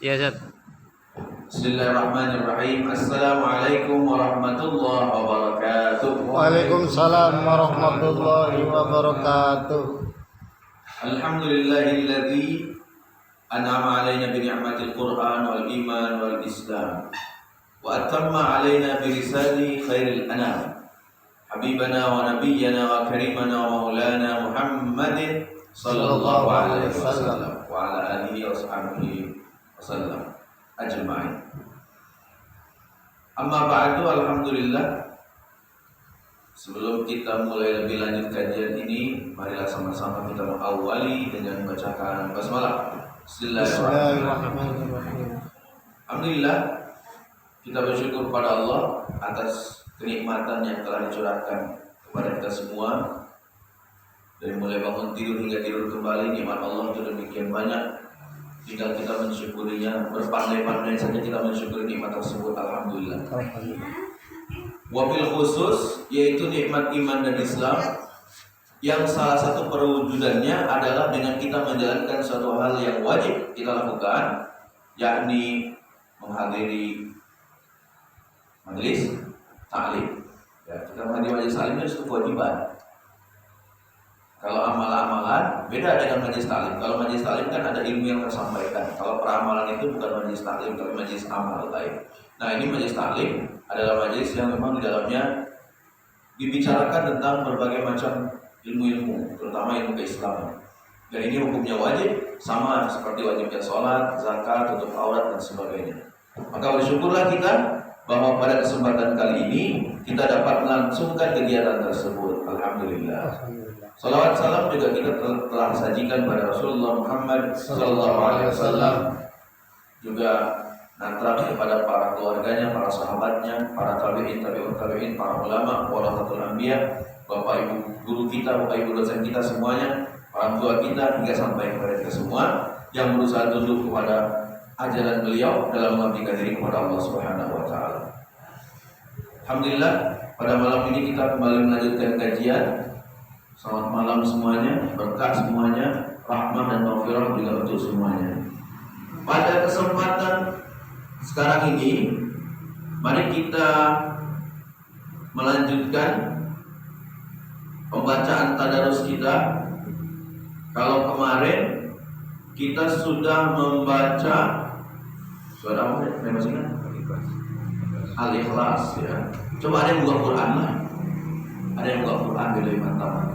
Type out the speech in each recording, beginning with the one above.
Iya, Zat. Bismillahirrahmanirrahim. Assalamualaikum warahmatullahi wabarakatuh. Waalaikumsalam warahmatullahi wabarakatuh. Alhamdulillahilladzi an'ama 'alaina bi ni'matil Qur'an wal iman wal Islam wa atamma 'alaina bi risali khairil anam. Habibana wa nabiyyana wa karimana wa maulana Muhammadin sallallahu alaihi wasallam wa ala alihi wa sahbihi wasallam ajma'in. Amma ba'du, alhamdulillah. Sebelum kita mulai lebih lanjut kajian ini, marilah sama-sama kita mengawali dengan membacakan basmalah. Bismillahirrahmanirrahim. Alhamdulillah, kita bersyukur pada Allah atas kenikmatan yang telah dicurahkan kepada kita semua. Dari mulai bangun tidur hingga tidur kembali, nikmat Allah itu demikian banyak. Tinggal kita mensyukurinya, berpandai-pandai saja kita mensyukuri nikmat tersebut. Alhamdulillah. Wabil khusus, yaitu nikmat iman dan Islam, yang salah satu perwujudannya adalah dengan kita menjalankan suatu hal yang wajib kita lakukan, yakni menghadiri majelis taklim. Ya, kita menghadiri majelis taklim itu kewajiban. Kalau amalan-amalan beda dengan majelis taklim. Kalau majelis taklim kan ada ilmu yang tersampaikan. Kalau peramalan itu bukan majelis taklim, tapi majelis amal lain. Nah, ini majelis taklim adalah majelis yang memang di dalamnya dibicarakan tentang berbagai macam ilmu-ilmu, terutama ilmu keislaman. Dan ini hukumnya wajib, sama seperti wajibnya sholat, zakat, tutup aurat dan sebagainya. Maka bersyukurlah kita bahwa pada kesempatan kali ini kita dapat melangsungkan kegiatan tersebut. Alhamdulillah. Salawat salam juga kita telah sajikan pada Rasulullah Muhammad sallallahu alaihi wasallam, juga nantrak kepada para keluarganya, para sahabatnya, para tabi'in, tabi'ut tabi'in, para ulama, warasatul anbiya, bapak ibu guru kita, bapak ibu dosen kita semuanya, orang tua kita, hingga sampai kepada kita semua yang berusaha tunduk kepada ajaran beliau dalam mengabdikan diri kepada Allah Subhanahu wa taala. Alhamdulillah, pada malam ini kita kembali melanjutkan kajian. Selamat malam semuanya, berkah semuanya, rahmah dan maghfirah juga untuk semuanya. Pada kesempatan sekarang ini, mari kita melanjutkan pembacaan tadarus kita. Kalau kemarin kita sudah membaca surat apa ya? Maksudnya Al-Ikhlas ya. Coba ada yang buka Quran lah. Ada yang buka Quran lebih mantap.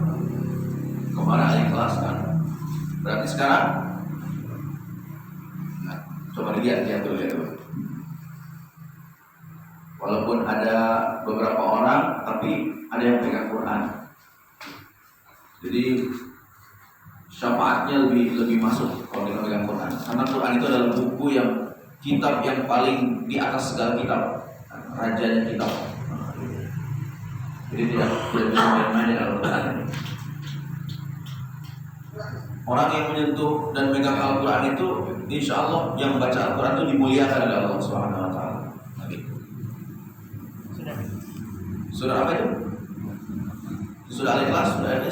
Kemarin Al-Ikhlas kan. Berarti sekarang nah, coba lihat dulu. Walaupun ada beberapa orang, tapi ada yang pegang Quran. Jadi syafaatnya lebih masuk kalau kita pegang Quran. Karena Quran itu adalah buku yang kitab yang paling di atas segala kitab, rajanya kitab. Jadi tidak bisa main-main dengan Al-Quran. Orang yang menyentuh dan megang Al-Quran itu, insya Allah yang membaca Al-Quran itu dimuliakan oleh Allah Subhanahu Wa Taala. Surah apa itu? Surah Al-Ikhlas, sudah ada?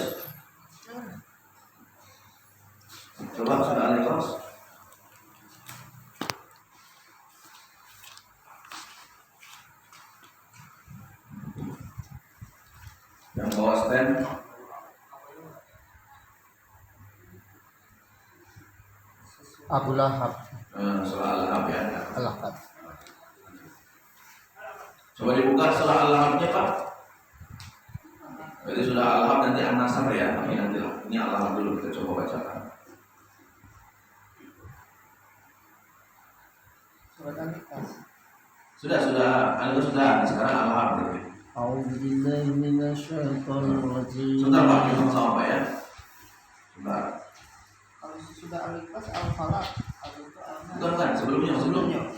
Coba surah Al-Ikhlas. Yang bawa stand. Abu Lahab. Surah Al-Lahab ya. Al-Lahab. Coba dibuka surah Al-Lahabnya Pak. Berarti surah Al-Lahab nanti An-Nasr ya. Nanti lah. Ini Al-Lahab dulu kita coba bacakan. Sudah. Sekarang Al-Lahab berarti. A'udzubillahi minasyaitonir rajim. Sebentar Pak, kita sama Pak ya. Sebentar. Kalau sudah Al-Ikhlas, Al-Falaq, Bukan, sebelumnya.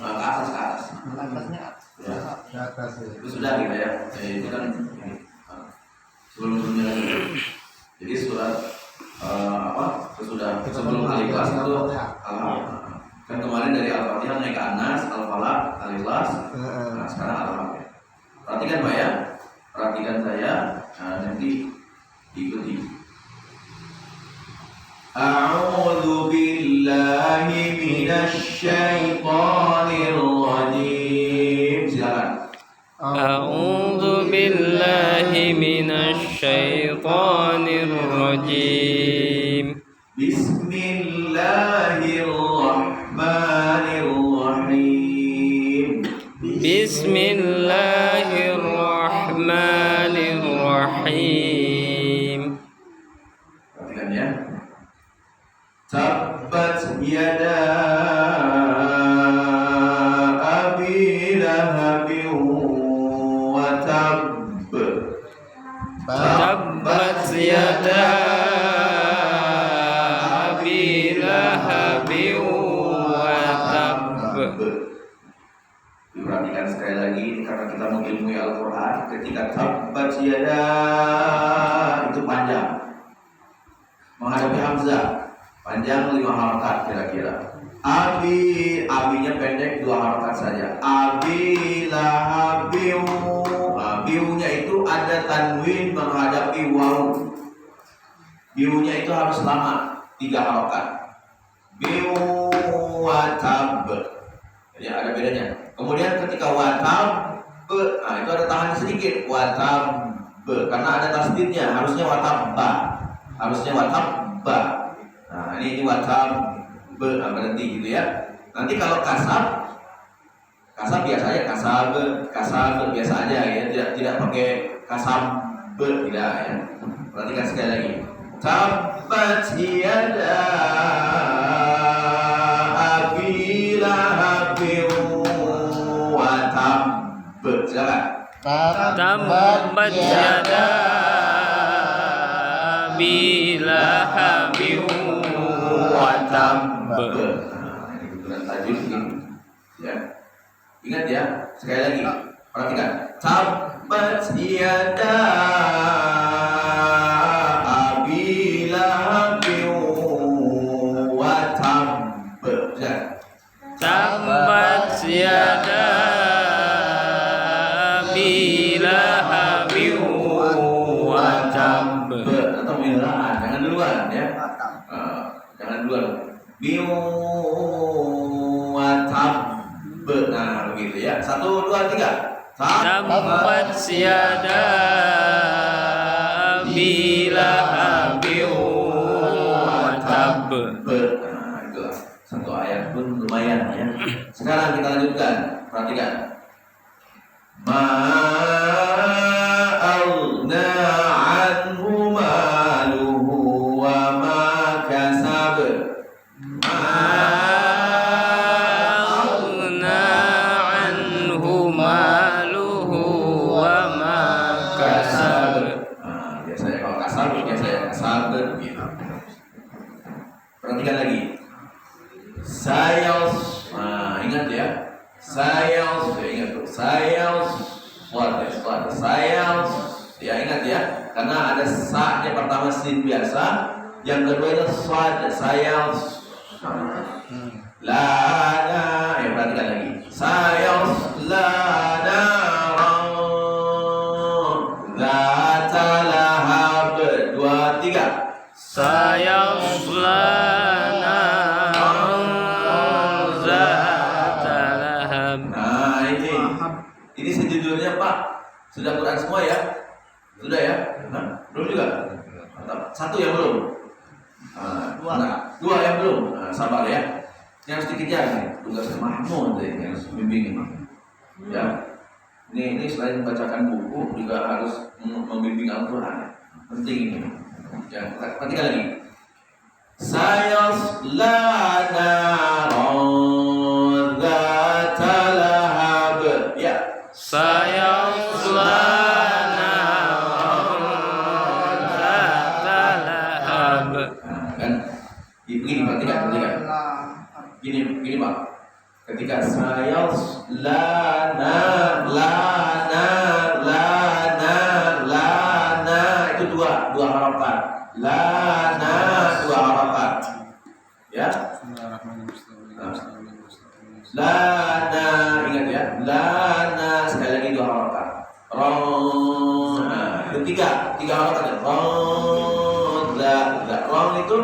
Nah, ke atas. atasnya Ya. Di atas ya. Itu sudah gitu ya. Itu kan ini. Sebelumnya lagi. Jadi surat sebelum Al-Ikhlas itu Al-Lahab. Kan kemarin dari Al-Fatihah naik ke An-Nas, Al-Falaq, Al-Ikhlas. Nah, sekarang Al-Lahab ya. Perhatikan Pak ya. Perhatikan saya. Nanti diikuti. A'udzu billahi minasy syaithanir rajim. Silakan. A'udzu billahi minasy syaithanir rajim. Bismillahirrahmanirrahim. Bismillahirrahmanirrahim. Perhatikan ya. Tabbat yada abi lahabin wa tabb. Tabbat yada abi lahabin wa tabb. Diperhatikan sekali lagi karena kita mengilmui Al-Quran. Ketika tabbat yada itu panjang, menghadapi hamzah panjang 5 harakat kira-kira. Abinya pendek 2 harakat saja. Abi lahabiu. Biunya itu ada tanwin menghadapi waw. Biunya itu harus lama 3 harakat. Biu watab. Jadi ada bedanya. Kemudian ketika watab, itu ada tahan sedikit. Watab karena ada tasdidnya. Harusnya watabba. Nah ini watab berhenti gitu ya. Nanti kalau kasab biasanya kasab biasa aja ya, tidak pakai kasab tidak ya. Perhatikan sekali lagi. Tabbat yada abi lahabin wa tabb. Silakan. Tabbat yada abi lahabin wa tabb. Nah, ini kebetulan tajwid ini. Ya. Ingat ya, sekali lagi. Perhatikan. Tabbat yada abi lahabin wa tabb. Silakan. Tabbat yada abi lahabin wa tabb. Atau milaan, jangan duluan ya. Jangan duluan. Biu wa tabb. Nah begitu ya. 1, 2, 3. Tabbat yada abi lahabin wa tabb. Nah itulah 1 ayat pun lumayan ya. Sekarang kita lanjutkan. Perhatikan. Ma aghna anhu maluhu wa ma kasab. Aghna anhu maluhu wa ma kasab. Nah, biasanya kalau kasab gitu. Perhatikan lagi. Nah, ingat ya. Ingat tuh. Ya ingat ya. Karena ada sa-nya pertama sin biasa, yang kedua itu sad. Lana, perhatikan lagi. Lana zata lahab. 2, 3. Sayasla naran zata lahab. Nah ini sejujurnya Pak, sudah Quran semua ya? Sudah ya? Nah, belum juga? Mantap. 1 yang belum? Nah, 2 yang belum? Nah, sabar ya. Ini harus dikejar nih, tugas Mahmud yang harus membimbing ini. Ya, ini selain membacakan buku juga harus membimbing Al-Quran. Penting ini. Ya, perhatikan lagi. Sayasla naran zata lahab. Ya. Sayasla naran zata lahab. Nah, kan begini perhatikan. Gini Pak. Ketika sayasla lana itu dua harapan. Lana 2 harapan. Ya. Lana, ingat ya. Lana sekali lagi 2 harapan. Nah, itu 3 harapan. Rong itu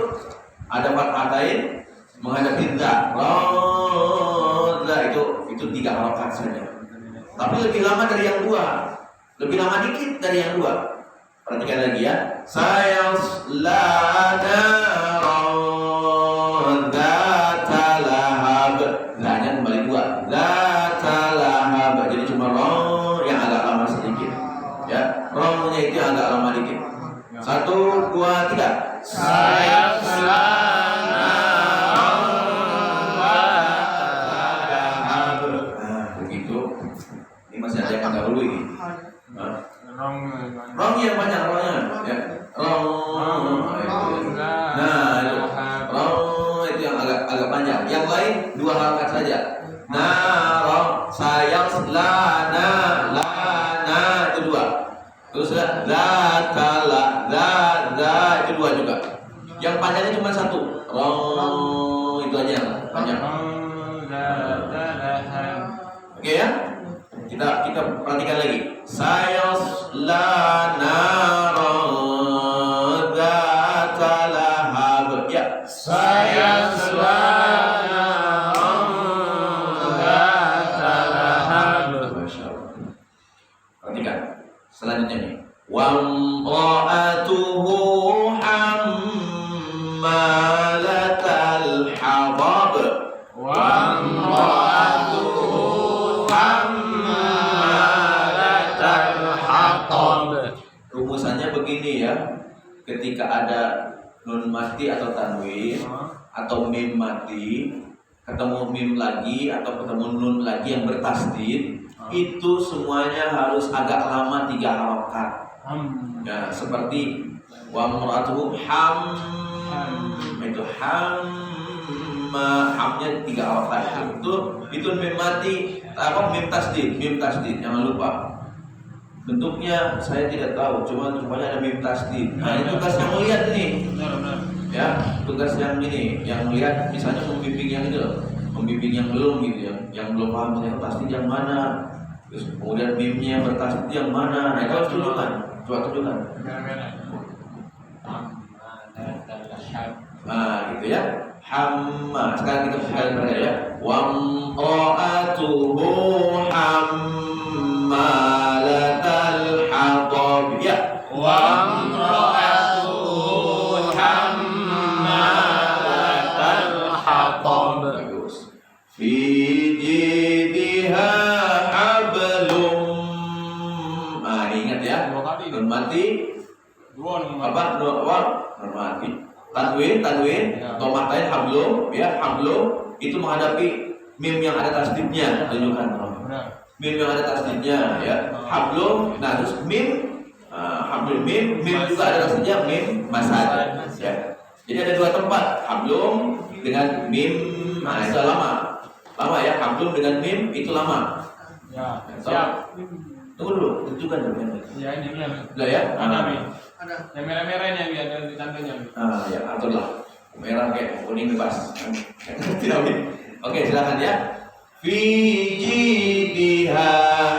ada fathatain menghadapi dha. Rodha itu 3 harokat saja. Tapi lebih lama dari yang 2. Lebih lama dikit dari yang 2. Perhatikan lagi ya. Sayasla naron dzata lahab. Dha-nya kembali 2. Dzata lahab. Jadi cuma ro yang agak lama sedikit. Ya, ro-nya itu yang agak lama dikit. 1, 2, 3. Sayasla Begitu. Ini masih ada yang dahulu ini. Rong yang banyak rongnya, ya. Rong. Nah, itu. Rong itu yang agak panjang. Yang lain 2 harokat saja. Nah, rong sayasla na itu 2. Terus za itu 2 juga. Yang panjangnya cuma 1. Rong itu aja panjang. Oke ya? Kita perhatikan lagi. Sayasla naron dzata lahab. Ya. Sayasla naron dzata lahab. Masyaallah. Perhatikan. Selanjutnya nih. Wamra'atuhu hammalatal hatab. Wamra'atuhu hammalatal hatab. Rumusannya begini ya. Ketika ada nun mati atau tanwin atau mim mati, ketemu mim lagi atau ketemu nun lagi yang bertasdid, itu semuanya harus agak lama 3 harokat. Ya, seperti wa mar'atuhu itu hamnya 3 harokat. Itu mim mati mim tasdid, jangan lupa. Bentuknya saya tidak tahu, cuma rupanya ada mim tasdid. Nah, ini tugas yang melihat ini. Ya, tugas yang ini, yang melihat misalnya membimbing yang ini loh, membimbing yang belum gitu, yang belum paham ternyata tasdid yang mana. Terus kemudian mimnya yang bertasdid yang mana. Nah, itu harus tunjukkan. Coba tunjukkan. Nah, gitu ya. Hamma. Sekarang kita sekali ya. Wamra'atuhu hammalatal hatab. Ya. Wamra'atuhu hammalatal hatab. Bagus. Fi jidha hablum. Ah, ingat ya. Nun mati. Apa? Nun mati. Tanwin, tomatain hablum, ya hablum itu menghadapi mim yang ada tasdidnya, tunjukkan. Mim yang ada tasdidnya, ya hablum. Nah terus mim, hablum mim juga ada tasdidnya, mim masad. Ya. Jadi ada 2 tempat, hablum dengan mim, nah itu lama ya, hablum dengan mim itu lama. Ya, siap. Tunggu dulu, tunjukkan dulu. Ya, ini kan. Udah ya? Ada. Yang merah-merahnya biar ada di tandanya. Ya aturlah. Merah kayak kuning bebas. Tidak boleh. Oke, silakan ya. Fi jidha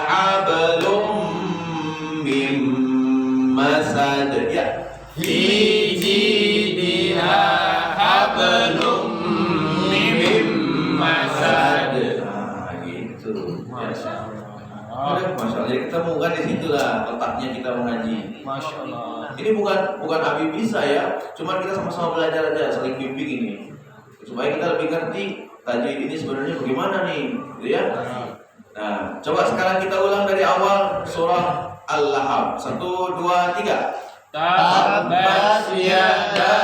hablum mim masad. Ya. Fi jidha hablum mim masad. Nah, gitu. Masya Allah. Udah, Masya Allah. Jadi ketemu kan di situlah letaknya kita mengaji. Masya Allah. Ini bukan Abi bisa ya, cuman kita sama-sama belajar aja, saling bimbing ini, supaya kita lebih ngerti tajwid ini sebenarnya bagaimana nih, gitu ya. Nah, coba sekarang kita ulang dari awal surah Al-Lahab. 1, 2, 3. Tabbat yada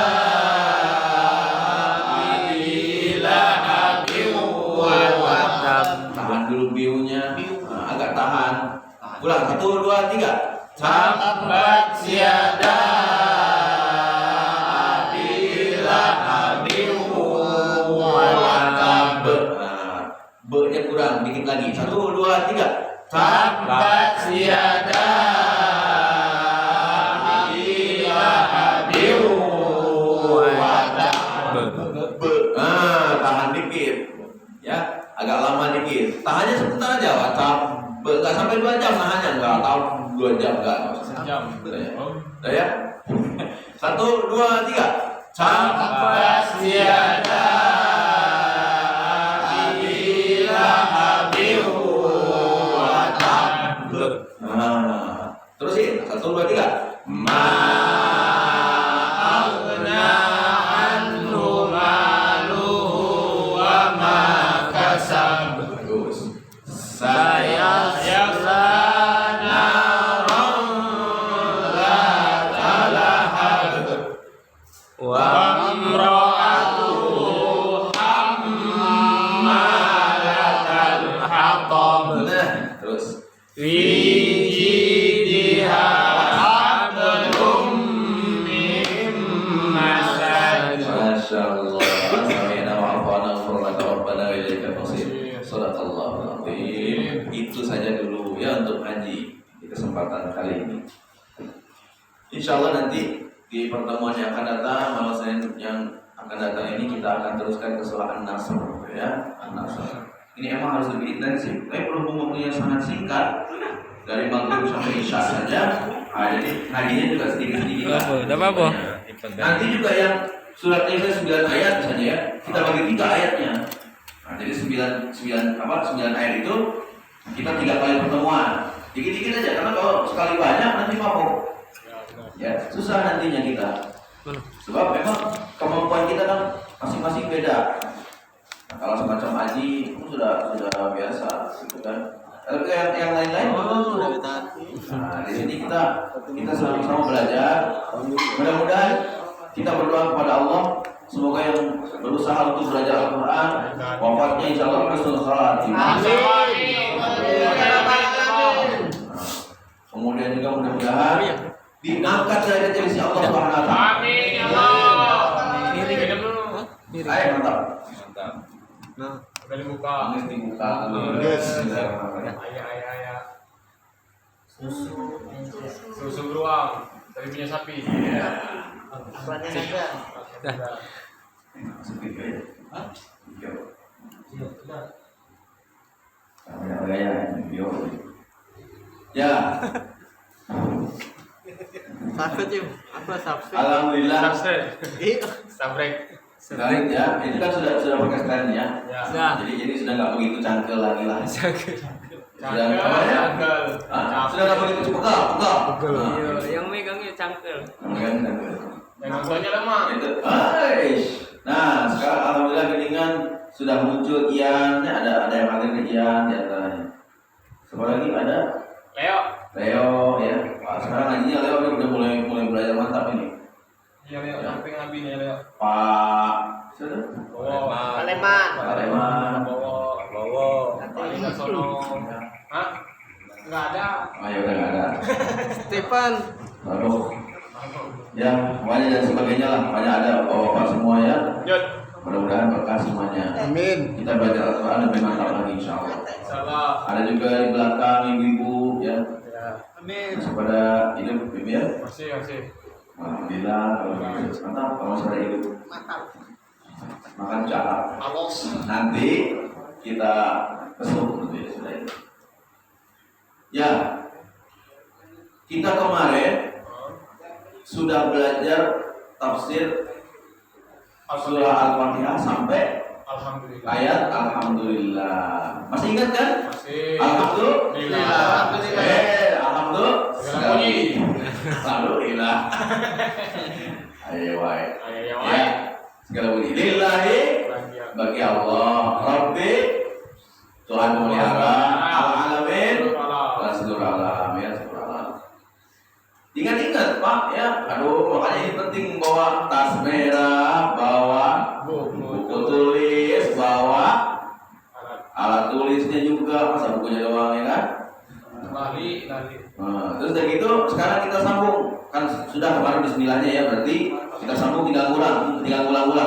abi lahabin wa tab. Tahan dulu biunya, agak tahan. Ulang 1, 2, 3. Tabbat yada abi lahabin wa tab. B-nya kurang, dikit lagi. 1, 2, 3. Tabbat yada abi lahabin wa tab. Tahan dikit. Ya, agak lama dikit. Tahannya sebentar aja, WhatsApp. Enggak sampai 2 jam tahannya, enggak tahu 2 jam enggak. Sejam. Udah ya. 1, 2, 3. Tabbat yada abi lahabin wa tab. Nah, terusin 1, 2, 3. Ma aghna anhu maluhu wa ma kasab. Bagus. Sayasla naran dzata lahab wa imra'atuhu hammalatal hatab. Nah, terus. Fi jidha hablum min masad. Masya Allah. Sami'na wa ata'na ghufranaka rabbana wa ilaikal masir. Shadaqallahul azim. Itu saja dulu ya untuk haji di kesempatan kali ini. Insya Allah nanti di pertemuan yang akan datang, malam Senin yang akan datang ini kita akan teruskan ke surah An-Nasr ya, An-Nasr. Ini emang harus lebih intensif. Tapi berhubung waktunya sangat singkat, dari maghrib sampai isya saja, jadi ngajinya juga sedikit-sedikit. Udah apa? Nanti juga yang suratnya itu 9 ayat misalnya ya, kita bagi 3 ayatnya. Nah, jadi 9 ayat itu kita 3 kali pertemuan. Dikit-dikit aja, karena kalau sekali banyak nanti mabuk. Ya, susah nantinya kita. Sebab memang kemampuan kita kan masing-masing beda. Nah, kalau semacam haji itu sudah biasa, gitu kan. Tapi yang lain-lain nah, di sini kita sama-sama belajar. Mudah-mudahan kita berdoa kepada Allah, semoga yang berusaha untuk belajar Al-Quran wafatnya insya Allah husnul khatimah. Kemudian juga mudah-mudahan diangkat derajatnya di sisi Allah Subhanahu wa taala. Amin ya Allah. Minum dulu. Ayo mantap. Udah dibuka. Amin dibuka. Ayah. Susu beruang dari punya sapi. Apanya ada? Ya, Safet yuk. Apa safet? alhamdulillah. Sabrek. Baik ya, ini kan sudah pakai stand ya. Ya. Jadi sudah nggak begitu cangkel lagi lah. Sudah apa ya? Cangkel. Hah? Sudah nggak begitu pegel. Iya, yang megangnya cangkel. Yang nontonnya lemah. Itu. Aish. Nah, sekarang alhamdulillah geningan sudah muncul Ian, ada yang hadir ke Ian di antaranya. Siapa lagi ada? Leo ya. Wah, sekarang ngajinya Leo ini udah mulai belajar mantap ini. Iya, Leo. Samping Abi nih, Leo. Pak sudah? Aleman. Bawa. Paling ke sono. Hah? Enggak ada. Ayo udah nggak ada. Stefan. Aduh. Ya, semuanya dan sebagainya lah. Banyak ada bapak semua ya. Yud. Mudah-mudahan berkah semuanya. Amin. Kita belajar Al-Quran lebih mantap lagi insya Allah. Salah. Ada juga di belakang ibu-ibu ya. Ya. Amin. Masih pada hidup ibu ya. Masih. Alhamdulillah kalau begitu. Mantap kalau masih pada hidup. Mantap. Makan cara. Alos. Nanti kita besok nanti sudah itu. Ya, kita kemarin sudah belajar tafsir surah Al-Fatihah sampai Alhamdulillah. ayat Alhamdulillah. Masih ingat kan? Masih. Alhamdulillah. Alhamdulillah. Segala puji. Alhamdulillah. Ayo wae. Ayo, Ya. Segala puji lillahi bagi Allah Rabbi Tuhan pemelihara al-alamin dan seluruh alam ya, seluruh alam. Ingat-ingat Pak ya, aduh makanya ini penting bawa tas merah, bawa buku tulis, bawa alat tulisnya juga, masa bukunya doang ya kan? Lali. Nah, terus dari itu sekarang kita sambung kan sudah kemarin bismillahnya ya, berarti kita sambung tinggal ulang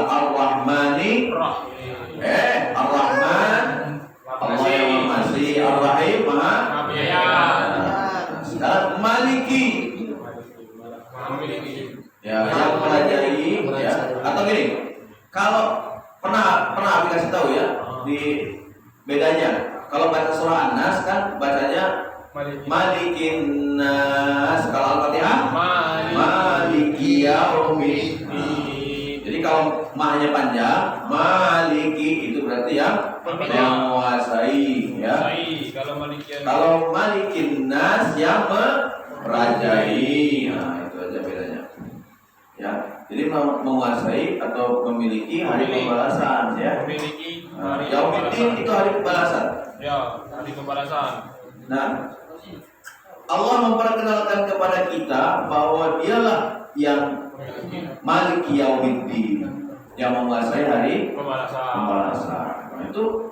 Ar-Rahmani Ar-Rahman Allah yang masih Ar-Rahim Maha sekarang Maliki ya yang mempelajari ya, atau gini kalau pernah aplikasi tahu ya di bedanya kalau baca surah An-Nas kan bacanya Malikin Nas, kalau Al-Fatihah Maliki Yaumiddin. kalau mahnya panjang, maliki itu berarti yang menguasai, ya. Kalau malikian. Kalau malikin nas yang merajai, nah itu aja bedanya. Ya, jadi menguasai atau memiliki hari pembalasan, ya. Memiliki Nah, hari Yaumiddin itu hari pembalasan. Ya, hari pembalasan. Nah, Allah memperkenalkan kepada kita bahwa dialah yang Maliki Yaumiddin, yang menguasai hari pembalasan. Nah, itu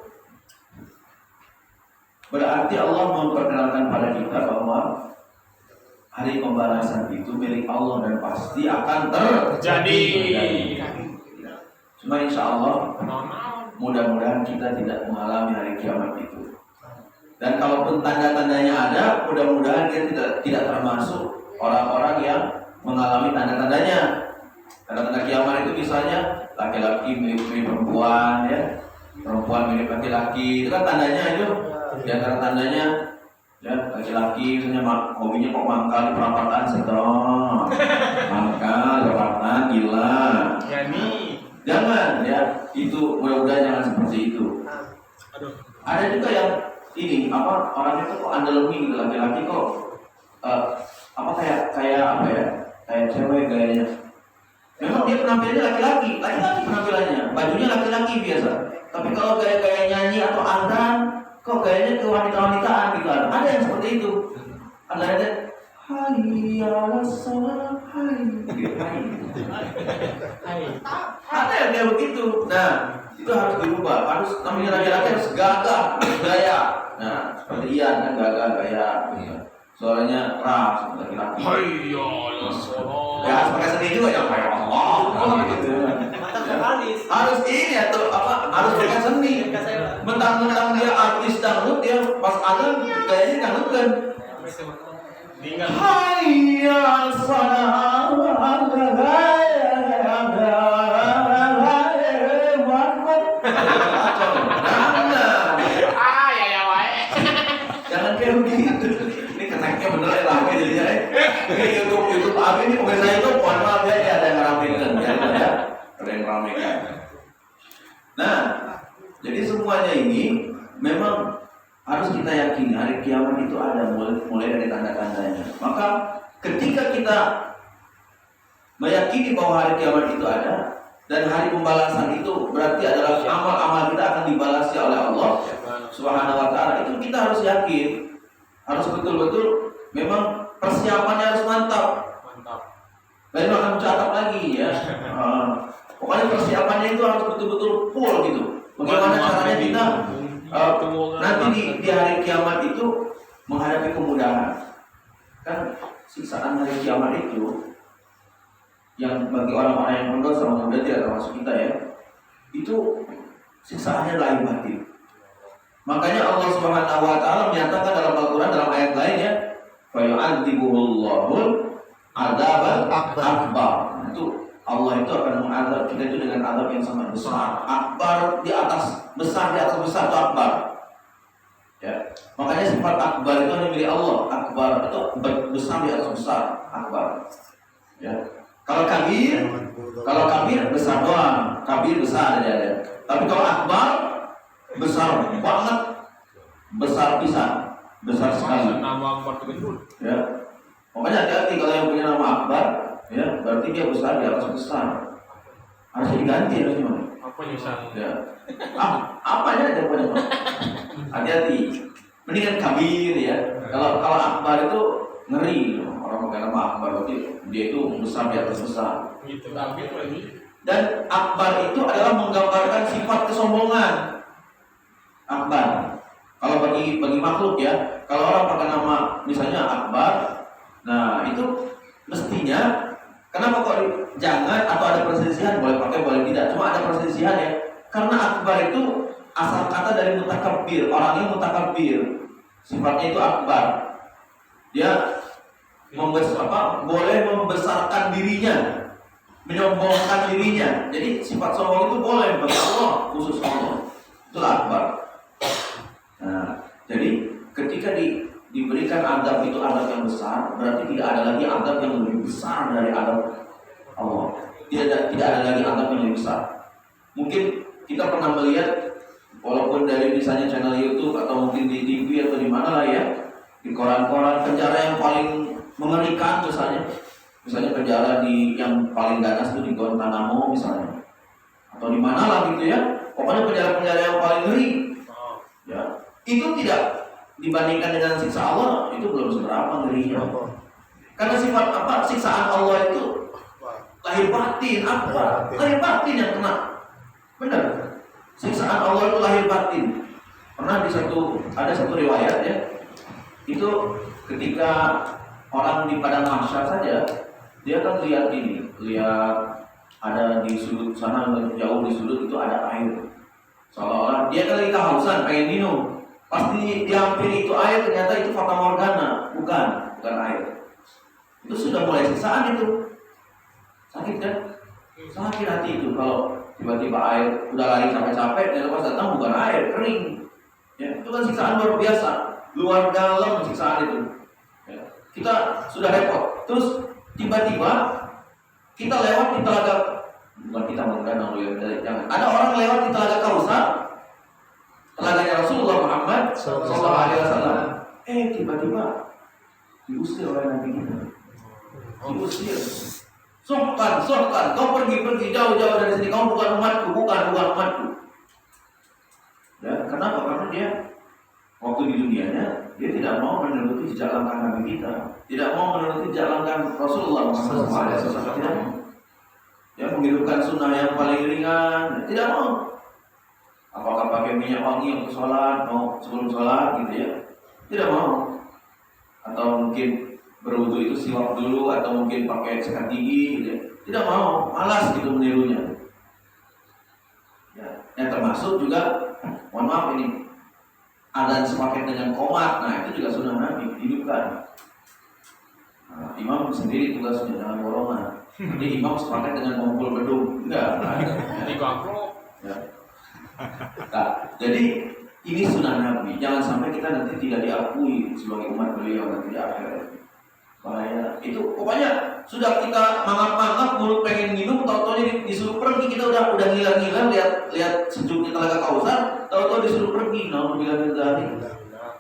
berarti Allah memperkenalkan pada kita bahwa hari pembalasan itu milik Allah dan pasti akan terjadi. Cuma insya Allah mudah-mudahan kita tidak mengalami hari kiamat itu. Dan kalaupun tanda-tandanya ada, mudah-mudahan kita tidak termasuk orang-orang yang mengalami tanda-tandanya. Tanda-tanda kiamat itu misalnya laki-laki mirip perempuan, ya, perempuan mirip laki-laki. Itu kan tandanya itu. Di antara tandanya, ya, laki-laki misalnya hobinya kok mangkal di perapatan sedang, mangkal di perapatan gila. Jangan, ya, itu mudah-mudahan jangan seperti itu. Ada juga yang ini orangnya tuh kok andalemi gitu, laki-laki kok kayak apa ya, kayak cewek gayanya. Memang dia penampilannya laki-laki penampilannya, bajunya laki-laki biasa. Tapi kalau gaya-gaya nyanyi atau adzan, kok gayanya ke wanita-wanitaan gitu. Ada yang seperti itu. Ada hayya 'alas shalah, ada yang kayak begitu. Nah, itu harus dirubah. Harus namanya laki-laki harus gagah, gaya. Nah, seperti Ian kan gagah gaya. Suaranya keras, laki-laki. Hayya 'alas shalah. Ya harus pakai seni juga ya, kayak Allah. Gitu. Harus ini atau harus pakai seni. Mentang-mentang dia artis dangdut, dia pas azan gayanya dangdut kan. Hayya 'alas shalah. Jangan kayak begitu. Ini kenaknya bener ya rame jadinya. Ini YouTube apa ini pemirsa itu mohon maaf ya, ada yang ngeramekan ya, ada yang ngeramekan. Nah, jadi semuanya ini memang harus kita yakini hari kiamat itu ada mulai dari tanda-tandanya. Maka ketika kita meyakini bahwa hari kiamat itu ada dan hari pembalasan itu berarti adalah amal-amal kita akan dibalasi oleh Allah Subhanahu wa taala, itu kita harus yakin, harus betul-betul memang persiapannya harus mantap. Lain akan mencatat lagi ya. Pokoknya persiapannya itu harus betul-betul full gitu. Bagaimana caranya kita nanti di hari kiamat itu menghadapi kemudahan. Kan siksaan hari kiamat itu yang bagi orang-orang yang berdosa mudah tidak termasuk kita ya, itu siksaannya lain batin. Makanya Allah Subhanahu wa taala menyatakan dalam Al-Qur'an dalam ayat lain ya, fa yu'adzibuhullahul adzabal akbar. Itu Allah itu akan mengazab kita itu dengan azab yang sangat besar. Akbar di atas besar, di atas besar itu akbar. Ya. Makanya sifat akbar itu hanya milik Allah. Akbar itu besar di atas besar, akbar. Ya. Kalau kabir besar doang, kabir besar aja ada. Tapi kalau akbar besar banget, besar pisan, besar sekali. Nama akbar itu ya. Makanya hati-hati kalau yang punya nama akbar, ya berarti dia besar di atas besar. Harus diganti harus gimana? apa besar? Ya. Apanya aja punya. Hati-hati. Mendingan kabir ya. Kalau akbar itu ngeri. Orang pakai nama akbar berarti dia itu besar di atas besar. Gitu. Kabir lagi. Dan akbar itu adalah menggambarkan sifat kesombongan. Akbar. Kalau bagi makhluk ya, kalau orang pakai nama misalnya akbar, nah itu mestinya kenapa kok jangan atau ada perselisihan boleh pakai boleh tidak, cuma ada perselisihan ya. Karena akbar itu asal kata dari mutakabbir, orangnya mutakabbir. Sifatnya itu akbar. Dia boleh membesarkan dirinya, menyombongkan dirinya. Jadi sifat sombong itu boleh bagi Allah, khusus Allah. Itulah akbar. Nah, jadi ketika diberikan adab itu adab yang besar, berarti tidak ada lagi adab yang lebih besar dari adab Allah. tidak ada lagi azab yang lebih besar. Mungkin kita pernah melihat, walaupun dari misalnya channel YouTube atau mungkin di TV atau di mana lah ya, di koran-koran penjara yang paling mengerikan misalnya penjara yang paling ganas itu di Guantanamo misalnya, atau di mana lah gitu ya, pokoknya penjara-penjara yang paling ngeri. Ya, itu tidak dibandingkan dengan siksa Allah, itu belum seberapa ngerinya. Karena sifat apa? Siksaan Allah itu lahir batin. Apa? Lahir batin yang kena. Benar. Siksaan Allah itu lahir batin. Pernah ada satu riwayat ya. Itu ketika orang di padang mahsyar saja, dia kan lihat ada di sudut sana, jauh di sudut itu ada air. Seolah-olah dia kan lagi kehausan, pengen minum. Pasti dihampiri itu air, ternyata itu fata morgana, bukan air. Itu sudah mulai siksaan itu. Sakit kan? Sakit hati itu kalau tiba-tiba air udah lari capek-capek, dan pas datang bukan air, kering. Ya, itu kan siksaan luar biasa, luar dalam siksaan itu. Ya, kita sudah repot. Terus tiba-tiba kita lewat di telaga, bukan kita mengundang jangan. Ada orang lewat di telaga Kausar, telaganya Rasulullah Muhammad SAW. Tiba-tiba diusir oleh Nabi kita. Diusir. Sohkan, kau pergi jauh-jauh dari sini. Kau bukan umatku, bukan umatku. Ya, kenapa? Karena dia waktu di dunianya dia tidak mau menuruti jejak langkah Nabi kita, tidak mau menuruti jejak langkah Rasulullah SAW. Tidak mau. Ya, menghidupkan sunnah yang paling ringan, tidak mau. Apakah pakai minyak wangi untuk sholat, mau sebelum sholat gitu ya? Tidak mau. Atau mungkin berwudu itu siwak dulu, atau mungkin pakai sikat gigi gitu ya. Tidak mau, malas gitu menirunya. Ya, yang termasuk juga, mohon maaf ini, adzan sepaket dengan qomat, nah itu juga sunnah Nabi, hidupkan. Nah, imam sendiri tugasnya jangan borongan. Jadi imam sepaket dengan mengumpul bedung, enggak ada. Jadi gampang. Ya. Nah, jadi ini sunnah Nabi. Jangan sampai kita nanti tidak diakui sebagai umat beliau nanti di akhirat. Bahaya. Itu pokoknya sudah kita mangap-mangap mulut pengen minum, tahu-tahu disuruh pergi, kita udah ngiler-ngiler lihat sejuknya telaga Kausar, tahu-tahu disuruh pergi. Nauzubillah min dzalik.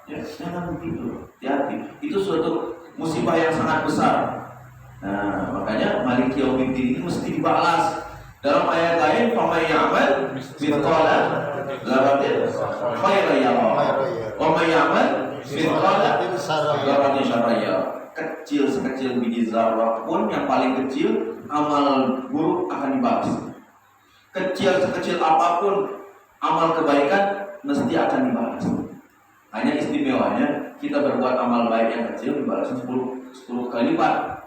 Ya, jangan begitu. Hati-hati. Itu suatu musibah yang sangat besar. Nah, makanya Maliki Yaumiddin ini mesti dibalas. Dalam ayat lain, "Faman ya'mal mithqala dzarratin khairan yarah, wa man ya'mal mithqala dzarratin syarran yarah." Kecil sekecil biji zarrah pun, yang paling kecil, amal buruk akan dibalas. Kecil sekecil apapun amal kebaikan mesti akan dibalas. Hanya istimewanya kita berbuat amal baik yang kecil dibalas 10 kali lipat.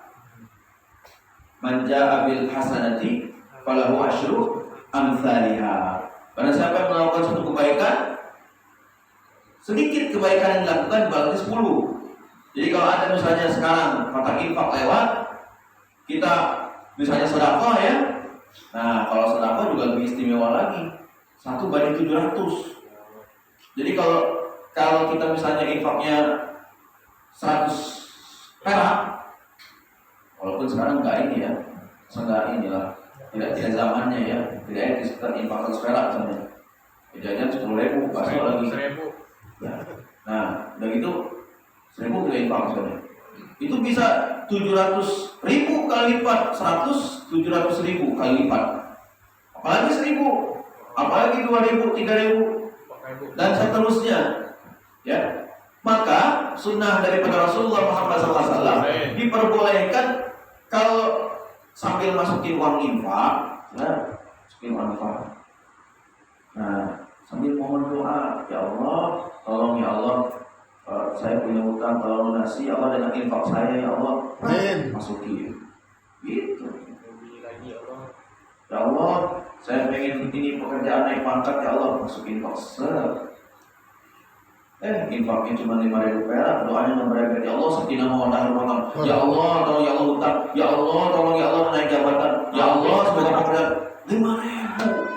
Man jaa bil hasanati falahu asyru amsalihha. Karena siapa yang melakukan suatu kebaikan, sedikit kebaikan yang dilakukan dibalas 10. Jadi kalau ada misalnya sekarang kotak infak lewat, kita misalnya sedekah ya. Nah, kalau sedekah juga lebih istimewa lagi. 1/700. Jadi kalau kita misalnya infaknya 100 perak, walaupun sekarang enggak ini ya, enggak inilah, tidak zamannya ya, tidak etis kita infak 100 perak misalnya. Bedanya 10.000 pas lagi. 1.000. Ya. Nah, udah gitu 1.000 kita infak misalnya. Itu bisa 700.000 kali lipat, 700.000 kali lipat. Apalagi 1.000, apalagi 2.000, 3.000 dan seterusnya. Ya. Maka sunnah daripada Rasulullah Muhammad SAW diperbolehkan kalau sambil masukin uang infak, ya, masukin uang infak. Nah, sambil mohon doa, ya Allah, tolong ya Allah, saya punya hutang, tolong lunasi ya Allah dengan infak saya ya Allah. Masukin. Gitu. Ya Allah, saya pengen ini pekerjaan naik pangkat ya Allah, masukin infak. Infaknya cuma 5.000 perak, doanya nambah ya Allah sakinah mawaddah warahmah. Ya Allah, tolong ya Allah hutang. Ya Allah, tolong ya Allah naik jabatan. Ya Allah, semoga pekerjaan 5.000.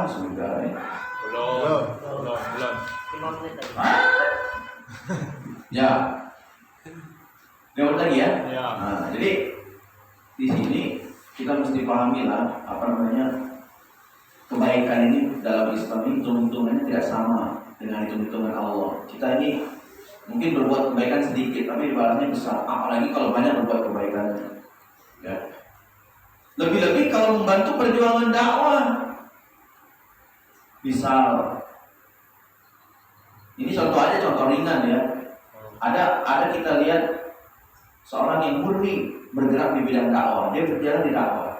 Sudah ya. Belum. Ya. Lewat lagi ya. Ya. Nah, jadi di sini kita mesti pahami lah kebaikan ini dalam Islam ini hitung-hitungannya tidak sama dengan hitung-hitungan Allah. Kita ini mungkin berbuat kebaikan sedikit, tapi ibaratnya besar. Apalagi kalau banyak berbuat kebaikan. Ya. Lebih-lebih kalau membantu perjuangan dakwah. Misal, ini contoh ringan ya. Ada kita lihat seorang yang murni bergerak di bidang dakwah, dia berjalan di dakwah.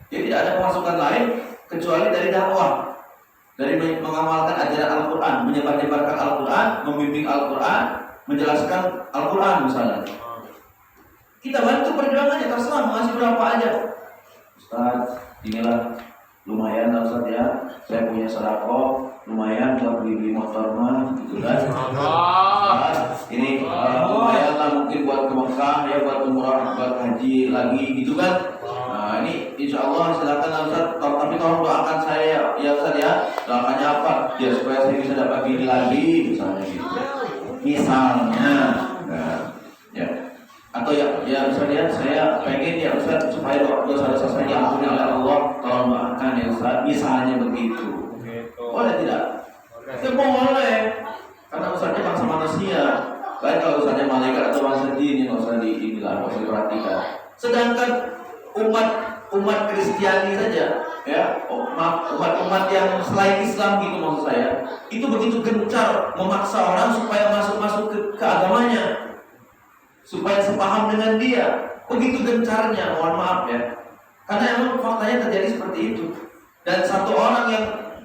Dia tidak ada pemasukan lain kecuali dari dakwah, dari mengamalkan ajaran Al-Quran, menyebar-nyebarkan Al-Quran, membimbing Al-Quran, menjelaskan Al-Quran misalnya. Kita bantu perjuangannya, terserah mau ngasih berapa aja. Ustaz, inilah lumayan lah Ustaz ya, saya punya sedekah lumayan buat beli motor mah gitu kan. Ustaz, ini lumayan lah mungkin buat ke Mekah ya, buat umrah, buat haji lagi gitu kan. Nah ini insya Allah silakan lah Ustaz, tapi tolong doakan saya ya Ustaz ya. Doakannya apa? Ya supaya saya bisa dapat bini lagi misalnya gitu. Misalnya, nah, ya. Atau ya Ustaz ya, saya pengen ya Ustaz supaya dosa-dosa saya diampuni oleh Allah, tolong doakan ya Ustaz. Misalnya begitu. Boleh tidak? Ya boleh. Karena Ustaznya bangsa manusia. Lain kalau Ustaznya malaikat atau bangsa jin yang usah nggak usah diperhatikan. Sedangkan umat Kristiani saja, ya, umat yang selain Islam gitu maksud saya, itu begitu gencar memaksa orang supaya masuk ke agamanya, supaya sepaham dengan dia, begitu gencarnya, mohon maaf ya, karena emang faktanya terjadi seperti itu. Dan satu orang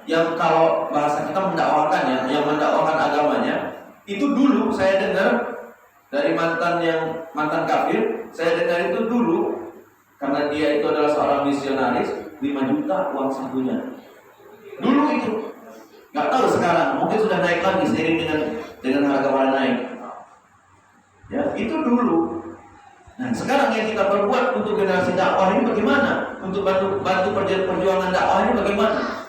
yang kalau bahasa kita mendakwakan ya, yang mendakwakan agamanya, itu dulu saya dengar dari mantan kafir, saya dengar itu dulu. Karena dia itu adalah seorang misionaris, 5 juta uang sakunya. Dulu itu, nggak tahu sekarang, mungkin sudah naik lagi seiring dengan harga barang naik. Ya, itu dulu. Nah, sekarang yang kita berbuat untuk generasi dakwah ini bagaimana? Untuk bantu perjuangan dakwah ini bagaimana?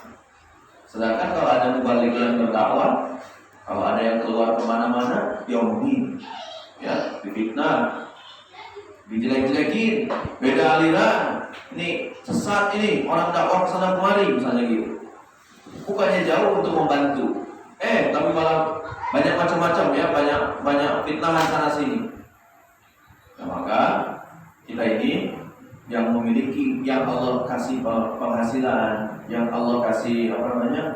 Sedangkan kalau ada mubalik yang berdakwah, kalau ada yang keluar kemana-mana, diomongin, ya, difitnah, dijelek-jelekin, beda aliran, ini sesat, ini orang dakwah kesana kemari misalnya gitu. Bukannya jauh untuk membantu, tapi malah banyak macam-macam ya, banyak fitnahan sana sini. Nah, maka kita ini yang memiliki, yang Allah kasih penghasilan, yang Allah kasih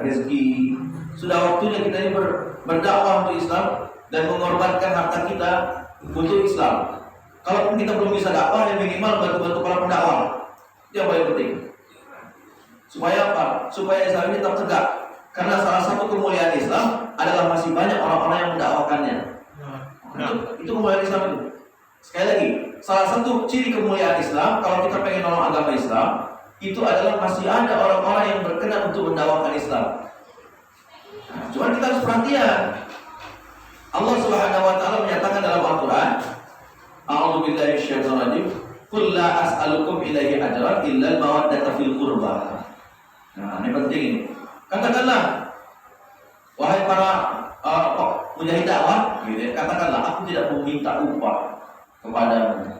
rezeki, sudah waktunya kita ini berdakwah untuk Islam dan mengorbankan harta kita untuk Islam. Kalaupun kita belum bisa dakwah, yang minimal bantu-bantu para pendakwah. Itu yang paling penting. Supaya apa? Supaya Islam ini tetap tegak. Karena salah satu kemuliaan Islam adalah masih banyak orang-orang yang mendakwakannya. Itu kemuliaan Islam itu. Sekali lagi, salah satu ciri kemuliaan Islam, kalau kita pengen nolong agama Islam, itu adalah masih ada orang-orang yang berkenan untuk mendakwakan Islam. Nah, cuma kita harus perhatian. Allah Subhanahu wa taala menyatakan dalam Al-Qur'an, A'udzubillahi minasyaitonir rajim. Qul la as'alukum ilaihi ajran illa al-mawaddata fil qurba. Nah, ini penting ini. Katakanlah, wahai para mujahid dakwah, gitu ya, katakanlah aku tidak meminta upah kepadamu.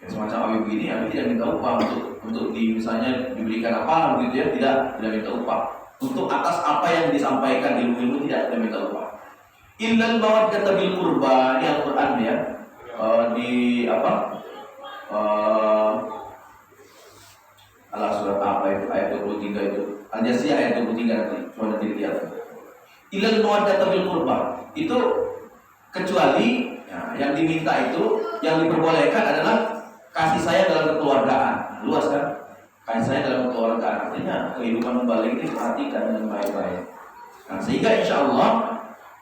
Ya, semacam Habib ini, Habib tidak minta upah untuk misalnya diberikan apa gitu ya, tidak minta upah. Untuk atas apa yang disampaikan ilmu-ilmu tidak minta upah. Illa al-mawaddata fil qurba, ini Al-Qur'an ya. Di surat apa itu, ayat 23 itu, Al-Jasiyah ayat 23 nanti, coba dilihat. Ilal mawaddata fil qurba, itu kecuali ya, yang diminta itu, yang diperbolehkan adalah kasih sayang dalam kekeluargaan. Nah, luas kan? Kasih sayang dalam kekeluargaan, artinya kehidupan membalik ini perhatikan dengan baik-baik. Nah, sehingga insya Allah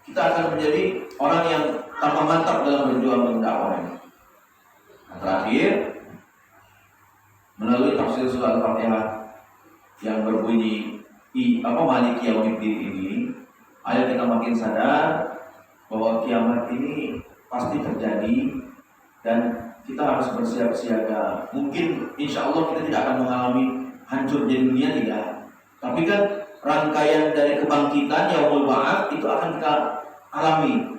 kita akan menjadi orang yang tambah mantap dalam berjuang mendakwah ini. Nah, terakhir, melalui tafsir surah Al-Fatihah yang berbunyi Maliki Yaumiddin ini, ayo kita makin sadar bahwa kiamat ini pasti terjadi dan kita harus bersiap siaga. Mungkin insya Allah kita tidak akan mengalami hancur di dunia, tidak. Tapi kan rangkaian dari kebangkitan Yaumul Ba'ats itu akan kita alami.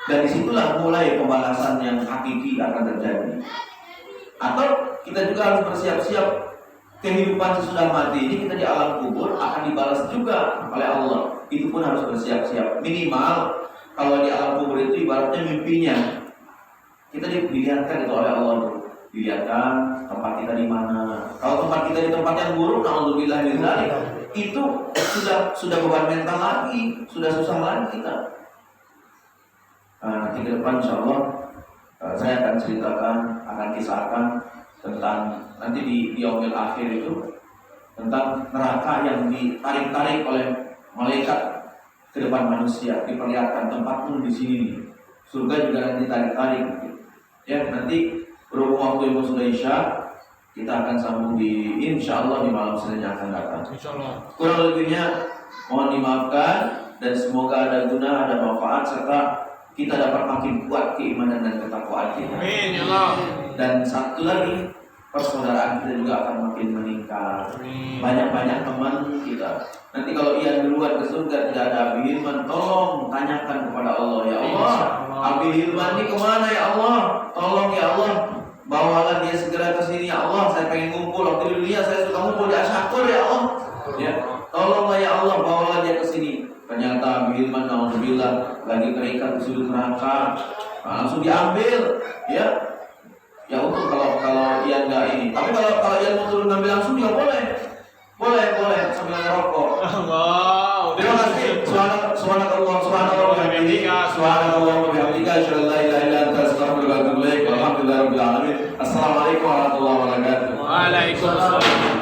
Dan disitulah mulai pembalasan yang hakiki akan terjadi. Atau kita juga harus bersiap-siap kehidupan sesudah mati ini kita di alam kubur akan dibalas juga oleh Allah. Itu pun harus bersiap-siap. Minimal kalau di alam kubur itu ibaratnya mimpinya kita dilihatkan itu oleh Allah tuh. Dilihatkan tempat kita di mana. Kalau tempat kita di tempat yang buruk, naudzubillah min dzalik, itu sudah beban mental lagi, sudah susah lagi kita. Nanti ke depan insya Allah saya akan ceritakan, akan kisahkan tentang nanti di yaumil akhir itu tentang neraka yang ditarik-tarik oleh malaikat ke depan manusia, diperlihatkan tempat pun di sini nih. Surga juga nanti tarik-tarik. Ya nanti berhubung waktu yang sudah isya, kita akan sambung di insya Allah di malam Senin yang akan datang. Insyaallah. Kurang lebihnya mohon dimaafkan dan semoga ada guna, ada manfaat serta kita dapat makin kuat keimanan dan ketakwaan kita. Amin ya Allah. Dan satu lagi, persaudaraan kita juga akan makin meningkat. Banyak-banyak teman kita. Nanti kalau Ian duluan ke surga tidak ada Abi Hilman, tolong tanyakan kepada Allah, ya Allah, Abi Hilman ini kemana ya Allah? Tolong ya Allah, bawalah dia segera ke sini ya Allah. Saya pengen ngumpul, waktu di dunia saya suka ngumpul di Asyakur ya Allah. Ya, tolonglah ya Allah, bawalah dia ke sini. Ternyata Abi Hilman naudzubillah lagi terikat di sudut neraka, langsung diambil, ya. Ya untuk kalau Ian nggak ini. Tapi kalau Ian mau turun ngambil langsung juga boleh sambil ngerokok. Wow. Terima kasih. Subhanallah wa bihamdika asyhadu an la ilaha illa anta astaghfiruka wa atubu ilaik. Walhamdulillahirabbil alamin. Assalamualaikum warahmatullahi wabarakatuh. Waalaikumsalam.